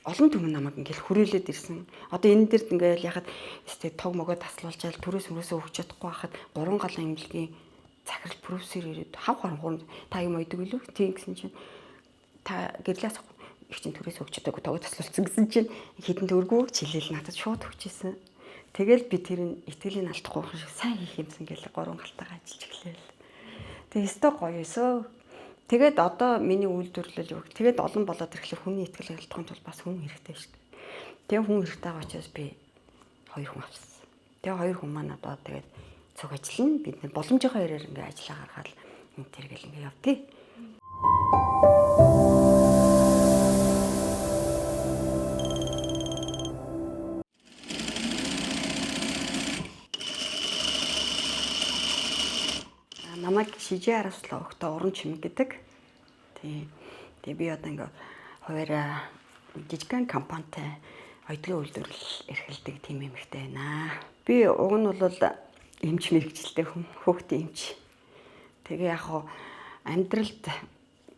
олон түмэн намайг ингээл хүрээлээд ирсэн. Одоо энэ дэрд ингээл яхад тог могоо таслуулчаал төрөөс мөрөөсөө өгч чадахгүй хахад 3 галан имлэгийн захирал профессор ирээд хав харангуй та юм ойдөг үлээ. Тийм гэсэн чинь та гэрлээс их чинь төрөөс өгч чадаагүй тог таслуулсан гэсэн чинь хэдэн төгрөгөө чилээл надад шууд өгчээсэн. Тэгэл би тэр итгэлийн алдахгүй шиг сайн хийх юмсан гээл 3 галтайгаа ажиллаж эхлэв. Тэгээ өстой гоё өсөө. Тэгээд одоо миний үйлдвэрлэл юу. Тэгээд олон болоод ирэхлээр хүний итгэл алдахын тулд бас хүн хэрэгтэй шүү дээ. Тэгээ хүн хэрэгтэй байгаа учраас би 2 хүн авсан. Тэгээ 2 хүн маань одоо тэгээд цуг ажиллана. Бид боломжтой хоёроор ингээ ажиллаа гаргаад энэ тэргээл ингээ явдгийг. Намайг шижээ харуулслаа өгтөө уран чимэг гэдэг. Тэгээ би одоо ингээ хуваараа жижигхэн компанитай оюутлын үйлдвэрлэл эрхэлдэг тийм эмэгтэй байна. Би уг нь бол эмч мэрэгчлээ хүүхдийн эмч. Тэгээ яг хоо амьдралд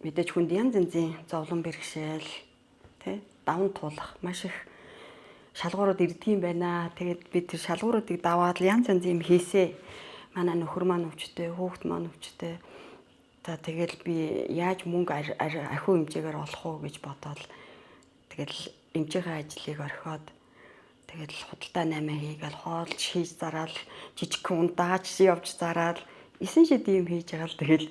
мэдээж хүнд янз янзын зовлон бэрхшээл тий даван туулах маш их шалгуурууд ирдэг юм байна. Тэгээд би тэр шалгууруудыг даваад янз янзын юм хийсэ. Манай нөхөр маань өвчтэй, хүүхд маань өвчтэй. За тэгэл би яаж мөнгө ахиу хэмжээгээр олох уу гэж бодоод тэгэл эмчийнхээ ажлыг орхиод тэгэл худалдаа 8 хийгээл хоолж хийж зараад жижигхэн ундааж явж зараад 9 шид юм хийж байгаа л тэгэл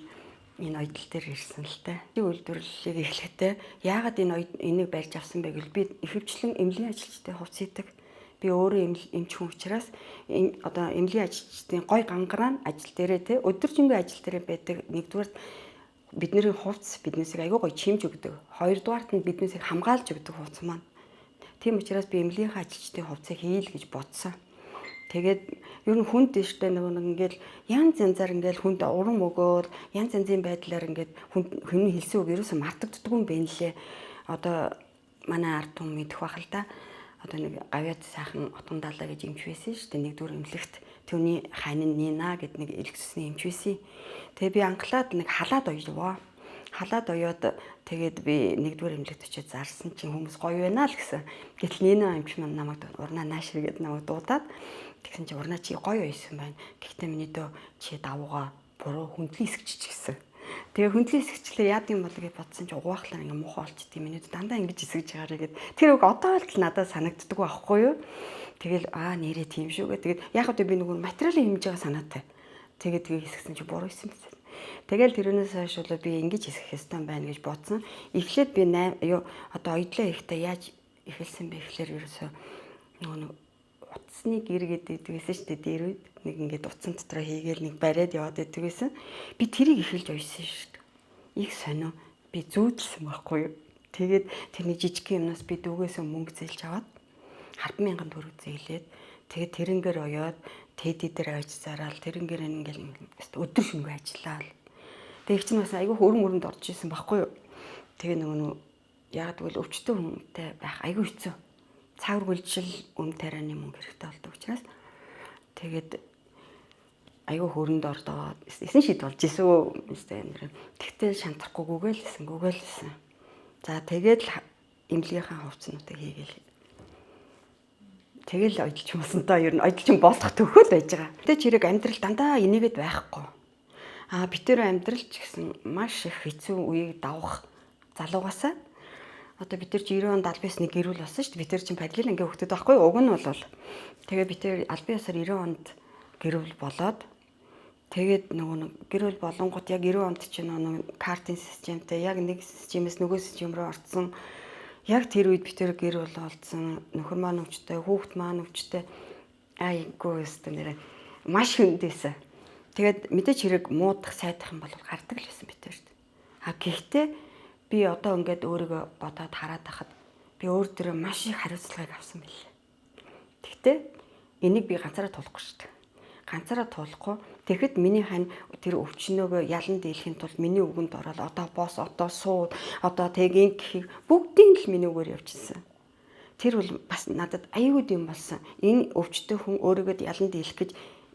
энэ оюутал дээр ирсэн л та. Би үйлдвэрлэлийг эхлэхдээ яагаад энийг барьж авсан бэ гэвэл би ихэвчлэн эмнэлгийн ажилчтай хувц хийдэг. Би өөрөө эмч хүн учраас одоо эмнэлгийн ажилчдын гой гангараа ажил дээрээ те өдөржингөө ажил дээрээ байдаг. Нэгдүгээр бидний хувцс биднээсээ аягүй гоё чимж өгдөг. Хоёрдугаарт нь биднээсээ хамгаалж өгдөг хувцс маань. Тийм учраас би эмнэлгийн ажилчдын хувцсыг хийл гэж бодсон. Тэгээд ер нь хүнд дэжтэй нэг ингээл янз янзаар ингээл хүнд уран өгөөл янз янзын байдлаар ингээд хүний хэлсэн үг ерөөсөө мартагддаг юм байна лээ. Одоо манай ард түмэн мэдэх байх л да. Одоо нэг гавьяд сайхан утган даалаа гэж эмч байсан шүү дээ. Нэгдүгээр эмнэлэгт түүний ханин Нина гэд нэг элгэсний эмч байсан. Тэгээ би анхлаад нэг халаад оёлоо. Халаад оёод тэгээд би нэгдүгээр эмнэлэгт очиж зарсан чинь хүмүүс гоё байна л гэсэн. Гэтэл Нина эмч маань намайг урнаа наашир гэд намайг дуудаад тэгсэн чинь урнаа чи гоё байсан байна. Гэхдээ миний дөө чи давууга буруу хүндлэн эсгэж гэсэн. Тэгээ хүндлэн эсгчлээ яад юм бол гэж бодсон чи угаахлаар ингээ муухай болчихдээ миний дандаа ингэж эсгэж байгаарэ гэд тэр үг одоо л надад санагддаг байхгүй юу. Тэгэл нэрээ тийм шүү гэ. Тэгээд яг одоо би нөгөө материалын хэмжиж байгаа санаатай. Тэгээ эсгсэн чи буруу исэн биз. Тэгэл тэрнээс хойш бол би ингэж эсгэх ёстой байна гэж бодсон. Эхлээд би одоо оюутлаа ихтэй яаж эхэлсэн бэ гэхлээр ерөөсөө нөгөө утасны гэр гэдэг байсан шүү дээ. Дээр үед нэг ингээд утсан дотроо хийгээл нэг бариад яваад байдаг байсан. Би тэрийг эхэлж ойсон шүү дээ. Их сонио би зүүдэлсэн байхгүй юу. Тэгээд тэрний жижиг юмнаас би дүүгээсээ мөнгө зээлж аваад 10,000 төгрөг зээлээд тэгээд тэрнгээр оёод тэди дээр авч зараал тэрнгээр ингээл өдөр шөнөгүй ажиллаа. Тэгээд чинь бас айгүй хөрөн мөрөнд орж исэн байхгүй юу. Тэгээ нөгөө яагаад гэвэл өвчтөн хүнтэй байх айгүй хэцүү. Цаавар гүйлжил тарианы мөнгө хэрэгтэй болдог учраас тэгээд айгүй хөрөнд ордоо 9 шид болж исэн. Тэгтээ шантрахгүй гүгээлсэн. За тэгээд эмнэлгийнхаа хувцснуудыг хийгээл. Тэгэл оёлч юмсантай ер нь оёлч юм болох төхөөл байж байгаа. Тэгтээ чирэг амьдрал дандаа инээгээд байхгүй. Битээр амьдрал ч гэсэн маш их хэцүү үеийг давах залуугасаа одоо бид нар 90 онд аль биесний гэрүүл болсон шүү дээ. Бид нар чинь падлын ингээ хөгтөд байхгүй. Уг нь бол тэгээд бид нар аль биесаар 90 онд гэрүүл болоод тэгээд нөгөө гэрүүл болонгууд яг 90 онд чинь нөгөө картын системтэй яг нэг системээс нөгөө систем рүү орсон. Яг тэр үед бид нар гэрүүл олдсон. Нөхөр маань өвчтэй, хүүхд маань өвчтэй. Айггүй өстө нэрээ маш хүндээсэн. Тэгээд мэдээч хэрэг муудах, сайдах юм бол гардаг л байсан бид нарт. Гэхдээ би одоо ингээд өөрийгөө бодоод хараад байхад би өөр дөрөө маш их хариуцлагыг авсан билээ. Гэхдээ энийг би ганцаараа туулахгүй шүү дээ. Ганцаараа туулахгүй. Тэгэхэд миний хань тэр өвчнөөгөө ялан дийлэхийн тулд миний үгэнд ороод одоо бос, одоо суу, одоо тэг инх бүгдийн л миний үгээр явчихсан. Тэр бол бас надад аюул юм болсон. Энэ өвчтөй хүн өөрийгөө ялан дийлэх гэж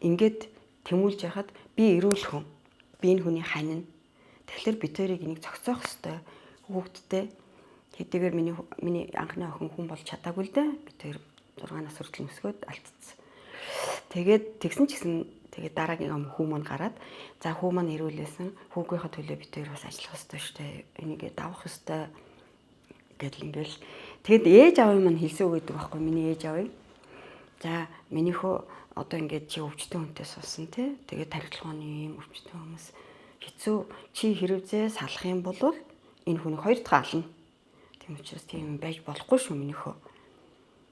ингээд тэмүүлж яхад би эрүүл хүн. Би энэ хүний хань. Тэгэхээр бид хоёрыг энийг зохицоох ёстой. Хүүхдтэй Хэдийгээр миний анхны охин хүн болж чадаагүй л дээ. Би тэр 6 нас хүртэл өсгөөд алдчихсан. Тэгээд тэгсэн ч гэсэн тэгээд дараагийн хүү маань гараад за хүү маань ирүүлсэн. Хүүгийнхээ төлөө би тэр бас ажиллах хэрэгтэй шүү дээ. Энийгээ давах хэрэгтэй гэдэл ингээл. Тэгэд ээж аав маань хэлсэн үг гэдэг байхгүй миний ээж аав. За минийхөө одоо ингээд чи өвчтөн хүнтэй суусан тий. Тэгээд тархилгааны юм өвчтөн хүмүүс хэцүү чи хэрвээ салах юм бол энэ хүнийг хоёр дахь ална. Тийм учраас тийм байж болохгүй шүү минийхөө.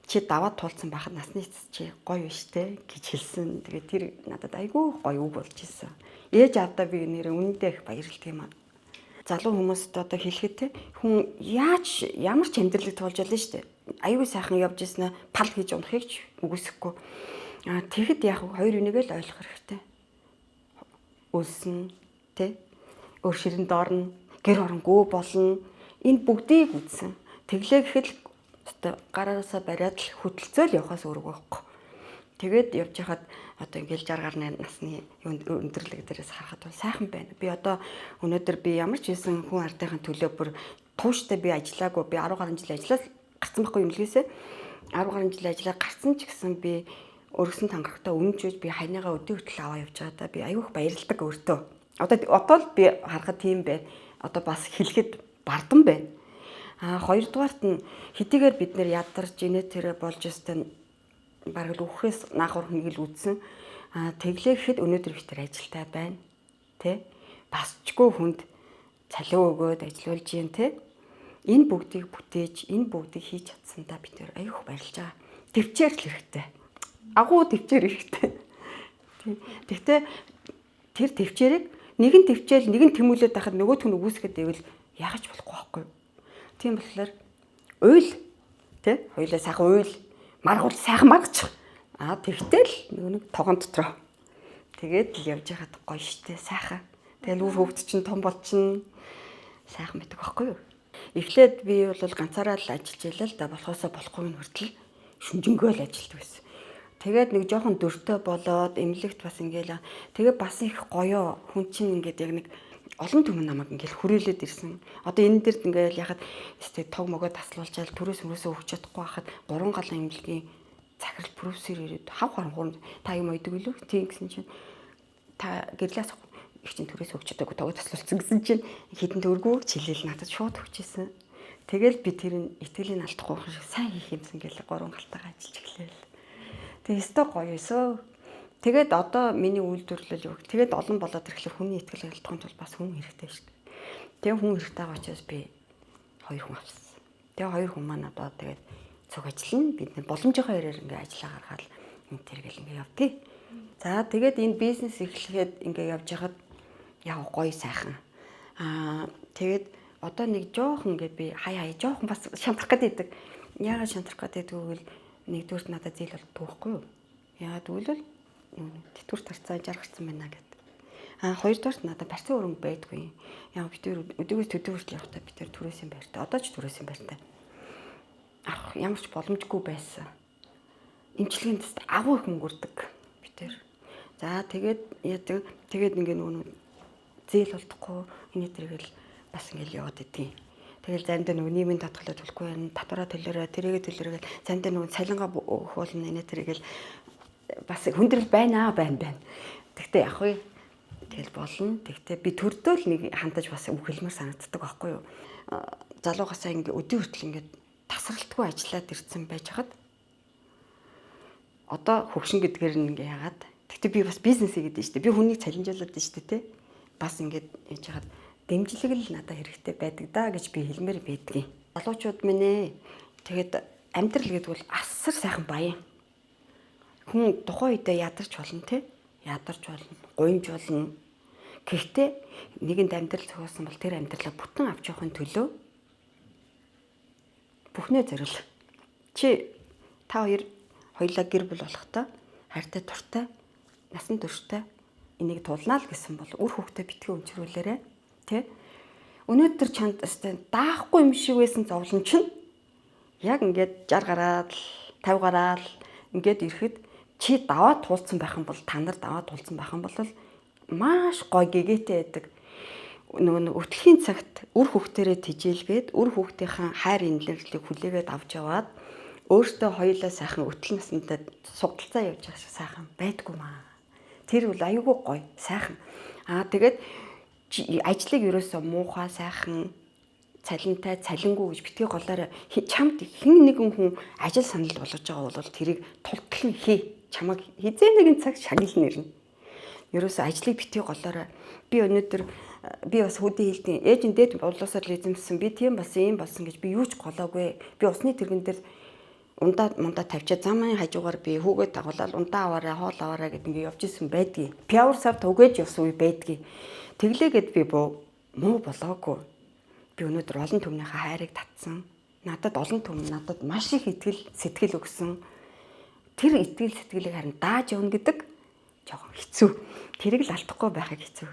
Чи даваад туулсан бахад насны эцэс чи гоё биш те гэж хэлсэн. Тэгээд тэр надад айгүй гоё үг болж исэн. Ээж авдаа би нэр үнэндээ их баярлдаг юм аа. Залуу хүмүүст одоо хэлэхэд те хүн ямар ч амьдралыг туулж болно шүү дээ. Айгүй сайхан явж ирсэн пал хийж унахыг ч үгүйсэхгүй. Тэгэхэд яг хоёр үнийгээ л ойлгох хэрэгтэй. Үлсэн те өөр ширэн доорно гэр оронгөө болно. Энэ бүгдийг үзсэн. Тэглээ гэхэд одоо гараасаа бариад л хөдөлцөөл явахаас өөрөг байхгүй. Тэгээд явж хахад одоо ингээл 60 гаруй насны өндөрлөг дээрээс харахад бол сайхан байна. Би одоо өнөөдөр би ямар ч байсан хүн ардынхын төлөө бүр тууштай би ажиллаагүй. Би 10 гаруй жил ажиллаад гарсан байхгүй юм лгээсэ. 10 гаруй жил ажиллаад гарсан ч гэсэн би өргөсөн тангарахтаа өмчөөж би хайныгаа өдөө хөтөл аваа явж байгаадаа би аюух баярлдаг өөртөө. Одоо л би харахад тийм байна. Одоо бас хэлэхэд бардам байна. Хоёрдугаарт нь хэдийгээр бид нэр ядарч инээтерэ болж өстөн бараг л үхээс наахур хүнийг л үдсэн. Тэглээ гэхэд өнөөдөр би тэр ажилтай байна. Тэ? Басчгүй хүнд цалин өгөөд ажиллаулж юм тэ? Энэ бүгдийг бүтээж, энэ бүгдийг хийж чадсандаа бид нэр аюух баярлж байгаа. Төвчээр л хэрэгтэй. Агуу төвчээр хэрэгтэй. Тэгтээ тэр төвчээрийг нэгэн төвчээл нэгэн тэмүүлээд байхад нөгөөх нь үгүйсгээд ивэл ягаж болохгүй байхгүй. Тийм болохоор уйл тий хоёлаа сайхан уйл маргуул сайхан маргачих. Тэгтэл нэг тогон дотроо. Тэгээд л явж байхад гоё штэ сайхан. Тэгэл үр хөвгт чинь том бол чинь сайхан байдаг байхгүй юу? Эхлээд би бол ганцаараа л ажиллаж ялаа л да болохоосоо болохгүй нь хүртэл шүнжэнгөө л ажилтдаг байсан. Тэгээд нэг жоохон дөртөө болоод эмнэлэгт бас ингээл тэгээ бас их гоёо хүн чинь ингээд яг нэг олон түмэн намайг ингээл хүрээлээд ирсэн. Одоо энэ дэрд ингээл яхад тог могоо таслуулчаал түрээс мөрөөсөө өгч чадахгүй хахад 3 галан эмнэлгийн захирал профессор ирээд хав харангуун та юм ойдөг үлээ тийм гэсэн чинь та гэрлээс их чинь түрээс өгч чадаагүй тог таслуулсан гэсэн чинь хитэн төгргөө чилээл надад шууд өгчээсэн. Тэгэл би тэр итгэлийг алдахгүй шиг сайн хийх юмсан гээл 3 галтайгаа ажиллаж эхлэв. Тэгээ өстой гоё өсөө. Тэгээд одоо миний үйлдвэрлэл юу. Тэгээд олон болоод ирэхлээр хүний итгэл алдахын тулд бас хүн хэрэгтэй шүү дээ. Тэгээ хүн хэрэгтэй байгаа учраас би 2 хүн авсан. Тэгээ 2 хүн маань одоо тэгээд цуг ажиллана. Бид нэг боломжийнхоо ярээр ингээ ажиллаа гаргаад энэ тэргэл ингээ явдгийг. За тэгээд энэ бизнес эхлэхэд ингээ явж хахад яг гоё сайхан. Тэгээд одоо нэг жоохон ингээ би хай жоохон бас шантрах гэдэг. Яагаад шантрах гэдэг вэ? Нэгдүгürt надад зээл болдгоо байхгүй юу? Яагаад гэвэл тэтгэвэр тарцаа 60 гарсан байна гэдэг. Хоёрдугаарт надад барьцаа өрөнгө байдгүй. Яг бид өдөөс төдөөс явахдаа бид түрээсийн байртай. Одоо ч түрээсийн байртай. Ямар ч боломжгүй байсан. Эмчилгээнд агуу их мөнгөрдөг бид тэр. За тэгээд яадаг тэгээд ингээ нөгөө зээл болдохгүй энэ тэргээл бас ингээл яваад идэв. Тэгэл заримдаа нөгөө нийгмийн татгалаа төлөхгүй байна. Татвараа төлөөрэй, тэрийгэ төлөөрэй. Заримдаа нөгөө цалингаа өгөөлнө энэ тэргээл бас хүндрэл байна. Тэгтээ яг хөө тэгэл болно. Тэгтээ би төрдөөл нэг хандаж бас үхэлмэр санагддаг байхгүй юу? Залуугасаа ингээ өдөө хүртэл ингээ тасралтгүй ажиллаад ирсэн байж хаад одоо хөвшин гэдгээр нь ингээ яагаад. Тэгтээ би бас бизнес хийгээд штэ. Би хүнийг цалинжуулаад штэ те. Бас ингээ яж хаад дэмжлэг л надад хэрэгтэй байдаг да гэж би хэлмээр байдгийн. Залуучууд минь ээ. Тэгээд амьдрал гэдэг бол асар сайхан баян. Хүн тухайн үедээ ядарч болно те. Ядарч болно, гуймж болно. Гэхдээ нэгэнд амьдрал зохиосон бол тэр амьдралаа бүтэн авч явахын төлөө бүхнээ зориул. Та хоёулаа гэр бүл болохтой, хайртай туртай, насан турштай энийг тулнаа л гэсэн бол үр хөвгтөө битгий өмчрүүлээрэ. Тэ? Өнөөдөр чанд даахгүй юм шиг байсан зовлон чинь яг ингээд 60 гараад 50 гараад ингээд ирэхэд чи даваа туулсан байх юм бол та нар даваа туулсан байх юм бол маш гоё гэгээтэй байдаг. нөгөө өтлөхийн цагт үр хүүхдэрээ тижээлгээд үр хүүхдийн хайр инэрлийг хүлээгээд авч яваад өөртөө хоёулаа сайхан өтөл насндаа сугдалцаа явж байгаа шиг сайхан байдгүй маа. Тэр бол аюулгүй гоё, сайхан. Тэгээд ажлыг ерөөсөө муухай сайхан цалинтай цалингүй гэж битгий голоор чамд хэн нэгэн хүн ажил санал болгож байгаа бол тэрийг тултал нь хий. Чамаг хизээ нэгэн цаг шагнал нэрнэ. Ерөөсөө ажлыг битгий голоор би өнөөдөр би бас хөдөө хэлдэг. Ээж нь дээд болоосоор л эзэмсэн. Би тийм болсон, ийм болсон гэж би юу ч голоогүй. Би усны тэргэн дээр ундаа тавьчаад замын хажуугаар би хүүгээ дагуулаад ундаа аваарай, хоол аваарай гэдэг ингээ явж исэн байдгийг. Пяур савд угээж явсан үе байдгийг. Тэглээгээд би муу болоогүй. Би өнөөдөр олон түмнийхээ хайрыг татсан. Надад олон түмэн надад маш их сэтгэл өгсөн. Тэр итгэл сэтгэлийг харин дааж явна гэдэг жоохон хэцүү. Тэрийг л алдахгүй байхыг хэцүү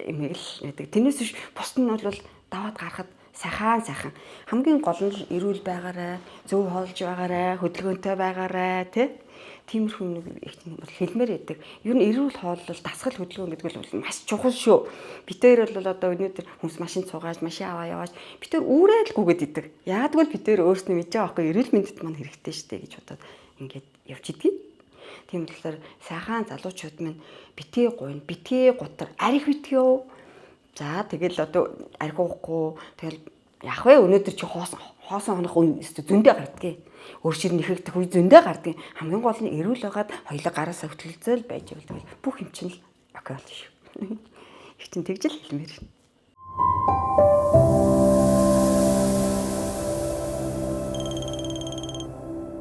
юм л гэдэг. Тэрнээс биш бусд нь бол даваад гарахад сайхан хамгийн гол нь эрүүл байгаарай, зөв хоолж байгаарай, хөдөлгөөнтэй байгаарай, тиймэрхүү нэг их бол хэлмээр байдаг. Ер нь эрүүл хоол бол дасгал хөдөлгөөн гэдэг нь маш чухал шүү. Бид дээр бол одоо өнөөдөр хүмүүс машин цугааж, машин аваа явааж бид тэр үүрээд л гүгээд идэг. Яагад бол бид тэр өөрснөө мэдээ авахгүй эрүүл мэндэд маань хэрэгтэй штэ гэж бодоод ингээд явж идэгий. Тийм болохоор сайхан залуучууд минь битгий гуйна, битгий гутар, арих битгий. За тэгэл одоо арих уухгүй тэгэл яах вэ өнөөдөр чи хоосон хонох зөндөө гардгийг. Өөрчир нэхэгдэх үе зөндөө гардгийг. Хамгийн гол нь эрүүл байгаад хоёлаа гараасаа хөтлөлцөөл байж байгаа. Бүх юм чинь л окей болно шүү. Их чинь тэгж л хэлмээр.